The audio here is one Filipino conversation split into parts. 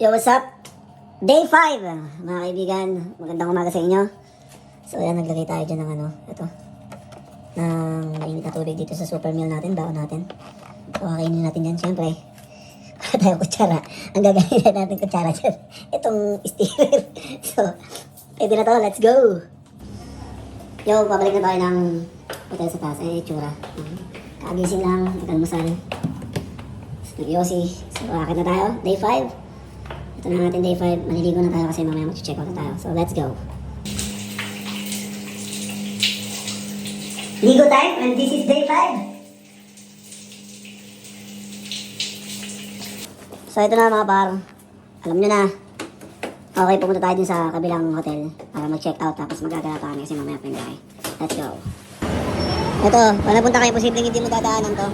Yo, what's up? Day 5, mga kaibigan. Magandang umaga sa inyo. So, ayan, naglagay tayo dyan ng ito. Ng mainit na tubig dito sa super meal natin, baon natin. So, kakainin natin dyan, syempre. Wala tayong kutsara. Ang gagawin natin kutsara dyan. Itong steamer. So, pwede na to, let's go! Yo, pabalik na tayo ng hotel sa taas. Ay, itsura. Kagising lang, nag-almusal. Nag-yosi. So, akit na tayo, day 5. Ito na natin day 5. Maliligo na tayo kasi mamaya mag-check out na tayo. So, let's go. Ligo time and this is day 5. So, ito na mga par. Alam nyo na. Okay, pumunta tayo din sa kabilang hotel para mag-check out tapos magagala pa kami kasi mamaya pinagay. Let's go. Ito, pag napunta kayo, posibleng hindi mo dadaanan to.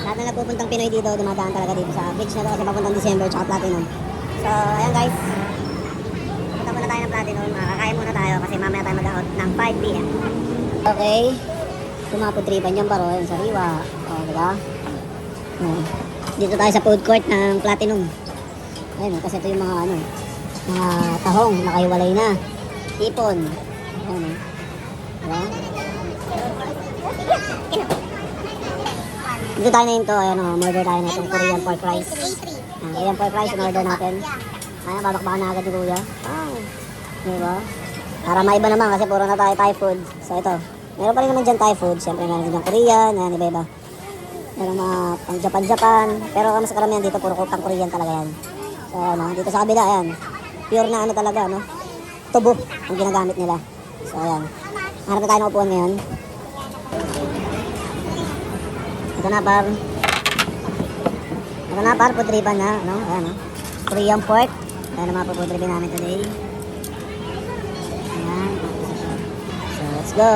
Lahat na nagpupuntang Pinoy dito, dumadaan talaga dito sa bridge na to kasi papuntang December tsaka Platinum. So, ayan guys. Punta muna tayo ng Platinum. Kakain muna tayo kasi mamaya tayo mag-out ng 5 p.m. Okay. Tumaputripan yung baro, yung sariwa. O, diba? Dito tayo sa food court ng Platinum. Ayun, kasi ito yung mga mga tahong, nakaiwalay na. Ipon. Ayun, diba? Dito tayo na yun to. Ayun, murder tayo na itong Korean pork rice. Korean pork rice, in-order natin. Ayan, babakbakan na agad ni Kuya. Diba? Para maiba naman kasi puro na tayo Thai food. So ito, meron pa rin naman dyan Thai food. Siyempre meron dyan Korean, ayan, iba-iba. Meron mga pang Japan-Japan. Pero mas karamihan dito, puro pang Korean talaga yan. So dito sa kabila, ayan. Pure na talaga, tubo ang ginagamit nila. So ayan. Hanap na tayo ng upuan ngayon. Ito na par. Ito na par, putripan na. Ayan, Korean pork. Ayan ang mga puputripan namin today. Ayan. So let's go.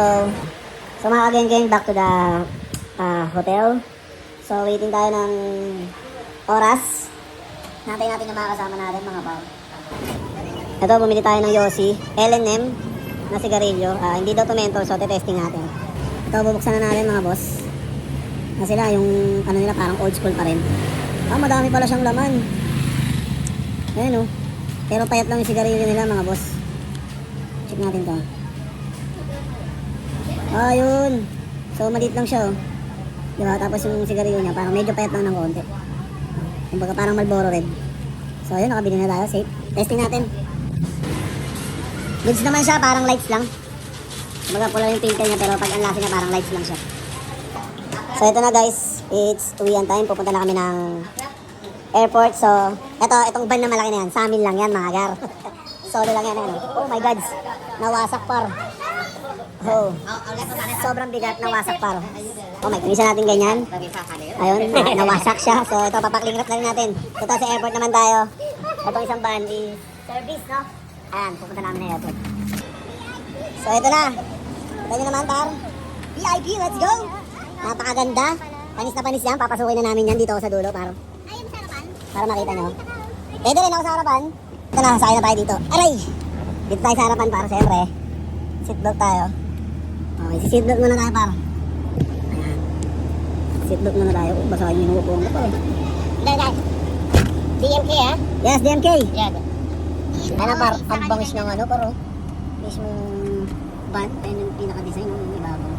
So mga kageng-geng, back to the hotel. So waiting tayo ng oras. Natin yung mga kasama natin, mga par. Ito, bumili tayo ng Yossi L&M na sigarilyo. Hindi daw tumento, so testing natin. Ito, bubuksan na natin mga boss. Na sila, yung nila parang old school pa rin. Madami pala siyang laman. Ayan pero payat lang yung sigarilyo nila mga boss. Check natin to. Ayun. So maliit lang siya diba? Tapos yung sigarilyo niya parang medyo payat lang ng konti. Kumbaga parang Marlboro Red. So ayun, nakabili na tayo. Safe. Testing natin. Goods naman siya, parang lights lang. Kumbaga pula yung filter niya pero pag ang lasa niya parang lights lang siya. So ito na guys, it's uwian time. Pupunta na kami ng airport. So itong van na malaki na yan, sa amin lang yan mga gar. Solo lang yan. Oh my god, nawasak par. Sobrang bigat, nawasak par. Oh my god, isa natin ganyan. Ayun, nawasak siya. So ito, papakling wrap na rin natin. Ito sa airport naman tayo. Itong isang van is service, Ayan, pupunta namin na airport. So ito na. Ito nyo naman par. VIP, let's go! Napakaganda. Panis na panis yan. Papasukin na namin yan dito sa dulo para makita nyo. Pwede rin ako sa harapan. Ito na, sakay na tayo dito. Aray! Dito tayo sa harapan para siyempre. Seatbelt tayo. Okay, seatbelt muna tayo para. Ayan. Seatbelt muna tayo. Basahin yung upuan ko pa DMK Yes, DMK. Yeah. Ayan par, ang bangis ng pero mismong band. Ayan yung pinaka-design ng ibabaw.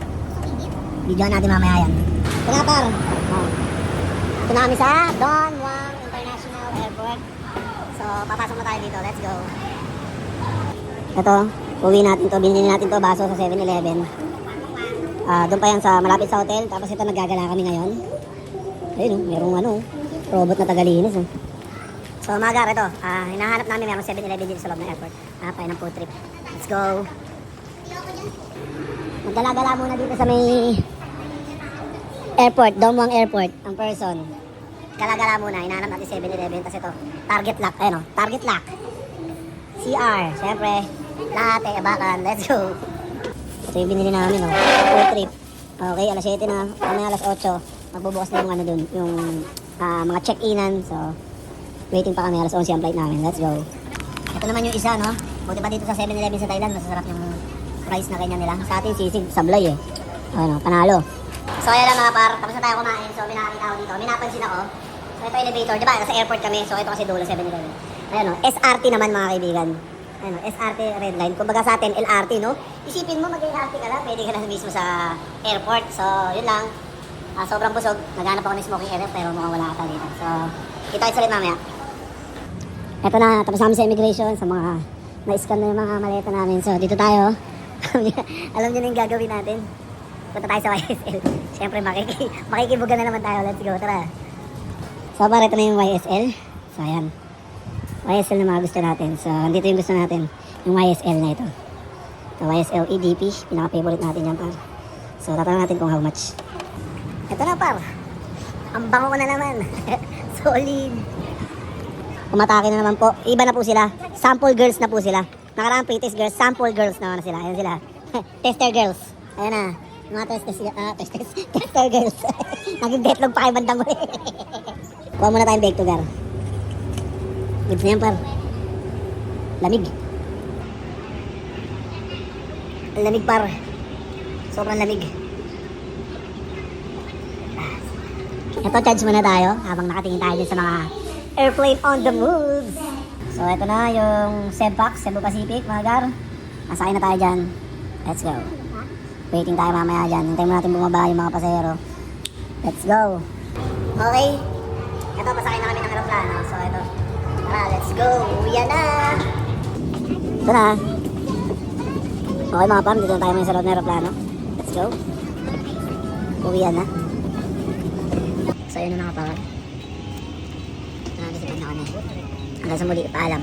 Video natin mamaya yan. Ito na par. Ito na kami sa Don Muang International Airport. So, papasok na tayo dito. Let's go. Ito, uwi natin to. Binili natin to baso sa 7-Eleven. Doon pa yan sa malapit sa hotel. Tapos ito, naggagala kami ngayon. Ayun, merong robot na tagalinis. So, mga gar, ito. Hinahanap namin merong 7-Eleven dito sa loob ng airport. Tayo ng food trip. Let's go. Magdala-gala muna dito sa may airport, Don Muang Airport, ang person. Gala-gala muna, hinahanap natin 7-Eleven, tapos ito, target lock, target lock. CR, syempre, lahat abakan, let's go. Ito yung binili namin, food trip. Okay, alas 7 na, kami alas 8, magbubukas na yung dun, yung mga check-inan, so, waiting pa kami, alas 11 ang flight namin, let's go. Ito naman yung isa, buti pa dito sa 7-Eleven sa Thailand, masasarap yung price na ganyan nila. Sa atin, sisig, sablay panalo. So ayan lang mga par, tapos na tayo kumain. So may nakakita ako dito, may napansin ako. So ito elevator, di ba? Nasa airport kami, so ito kasi dulo 7-Eleven. Ayan o, SRT naman mga kaibigan. Ayan o, SRT red line. Kumbaga sa atin, LRT, no? Isipin mo, mag-LRT ka lang, pwede ka na mismo sa airport. So, yun lang. Sobrang busog. Naghanap ako ng smoking area, pero mukhang wala ata dito. So, kita tayo ulit mamaya. Eto na, tapos namin sa immigration, sa mga na-scan na yung mga maleta namin. So, dito tayo. Alam niyo na yung gagawin natin. Punta tayo sa YSL. Siyempre, makikibuga na naman tayo. Let's go, tara. So, para ito na yung YSL. So, ayan. YSL na mga gusto natin. So, andito yung gusto natin. Yung YSL na ito. So, YSL EDP. Pinaka-favorite natin yan, par. So, tatanong natin kung how much. Ito na, par. Ang bango ko na naman. Solid. Umatake na naman po. Iba na po sila. Sample girls na po sila. Nakaraang prettiest girls. Sample girls naman na sila. Ayan sila. Tester girls. Ayan na. Mga tester girls. Naging detlog pa kayo bandang uli. Kuha muna tayong bake to gar. Goods na yan, par. Lamig. Lamig, par. Sobrang lamig. Ito, charge muna tayo habang nakatingin tayo din sa mga airplane on the moves. So, ito na yung Sebpax, Cebu Pacific, mga gar. Nasakay na tayo dyan. Let's go. Waiting tayo mamaya dyan. Hintayin mo natin bumaba yung mga pasahero. Let's go. Okay. Ito, pasakay na kami ng aeroplano. So, ito. Tara, let's go. Uwian na. Ito na. Okay, mga pam. Dito na tayo sa loob ng aeroplano. Let's go. Uwian na. So, yun na mga pam. Ito na, disipan na kami. Hanggang sa muli, paalam.